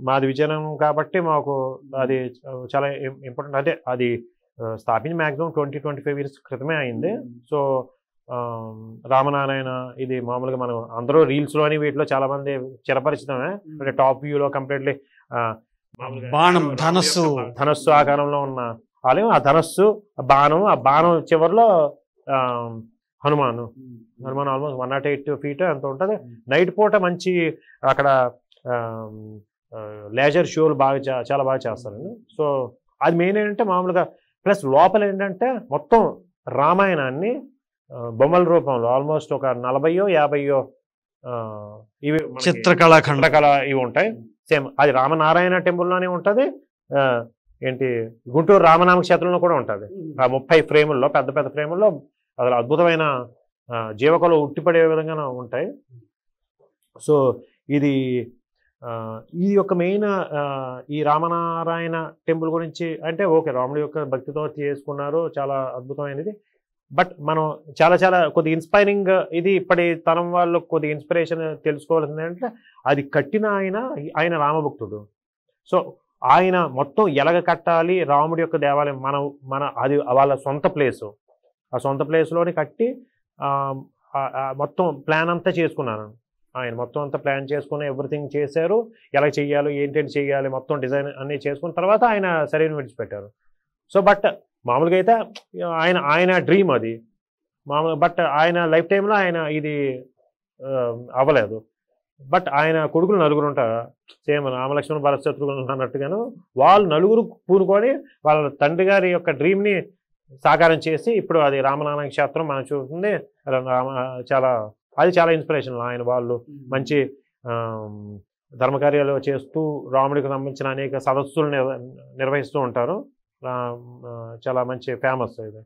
మాది విజయనగరం కాబట్టి మాకు అది చాలా ఇంపార్టెంట్. అంటే అది స్థాపించి మ్యాక్సిమం 20-25 ఇయర్స్ క్రితమే అయింది. సో రామనారాయణ ఇది మామూలుగా మనం అందరూ రీల్స్లోని వీటిలో చాలా మంది చిరపరిచితమే. అంటే టాప్ వ్యూలో కంప్లీట్లీ బాణం ధనస్సు ఆకారంలో ఉన్న ఆలయం. ఆ ధనస్సు ఆ బాణం చివరిలో హనుమాన్ ఆల్మోస్ట్ 108 feet అంత ఉంటుంది. నైట్ పూట మంచి అక్కడ లేజర్ షోలు చాలా బాగా చేస్తారండి. సో అది మెయిన్ ఏంటంటే మామూలుగా ప్లస్ లోపల ఏంటంటే మొత్తం రామాయణాన్ని బొమ్మల రూపంలో ఆల్మోస్ట్ ఒక 40-50 ఇవి చిత్రకళ ఇవి ఉంటాయి. సేమ్ అది రామనారాయణ టెంపుల్లోనే ఉంటుంది. ఏంటి గుంటూరు రామనామ క్షేత్రంలో కూడా ఉంటుంది. ఆ 30 ఫ్రేముల్లో పెద్ద ఫ్రేముల్లో అసలు అద్భుతమైన జీవకళ ఉట్టిపడే విధంగా ఉంటాయి. సో ఇది ఒక మెయిన్ ఈ రామనారాయణ టెంపుల్ గురించి అంటే ఓకే, రాముడి యొక్క భక్తితో చేసుకున్నారు, చాలా అద్భుతమైనది. బట్ మనం చాలా కొద్దిగా ఇన్స్పైరింగ్ ఇది ఇప్పటి తరం వాళ్ళు కొద్దిగా ఇన్స్పిరేషన్ తెలుసుకోవాల్సింది అంటే అది కట్టిన ఆయన రామభక్తుడు. సో ఆయన మొత్తం ఎలాగ కట్టాలి రాముడి యొక్క దేవాలయం అది వాళ్ళ సొంత ప్లేసు. ఆ సొంత ప్లేస్లోని కట్టి మొత్తం ప్లాన్ అంతా చేసుకున్నాను. ఆయన మొత్తం అంతా ప్లాన్ చేసుకుని ఎవ్రీథింగ్ చేశారు. ఎలా చెయ్యాలి, ఏంటంటే చెయ్యాలి, మొత్తం డిజైన్ అన్నీ చేసుకున్న తర్వాత ఆయన శరీరం విడిచిపెట్టారు. సో బట్ మామూలుగా అయితే ఆయన డ్రీమ్ అది మామూలుగా. బట్ ఆయన లైఫ్ టైంలో ఆయన ఇది అవ్వలేదు. బట్ ఆయన కొడుకులు 9 ఉంటారు. సేమ్ రామలక్ష్మణ భరత శత్రుఘ్నులు అన్నట్టుగాను వాళ్ళు 9 పూనుకొని వాళ్ళ తండ్రి గారి యొక్క డ్రీమ్ని సాకారం చేసి ఇప్పుడు అది రామనారాయణ క్షేత్రం మనం చూస్తుంది. చాలా ఇన్స్పిరేషన్. ఆయన వాళ్ళు మంచి ధర్మకార్యాలు చేస్తూ రాముడికి సంబంధించిన అనేక సదస్సులు నిర్వహిస్తూ ఉంటారు. చాలా మంచి ఫేమస్ ఇది.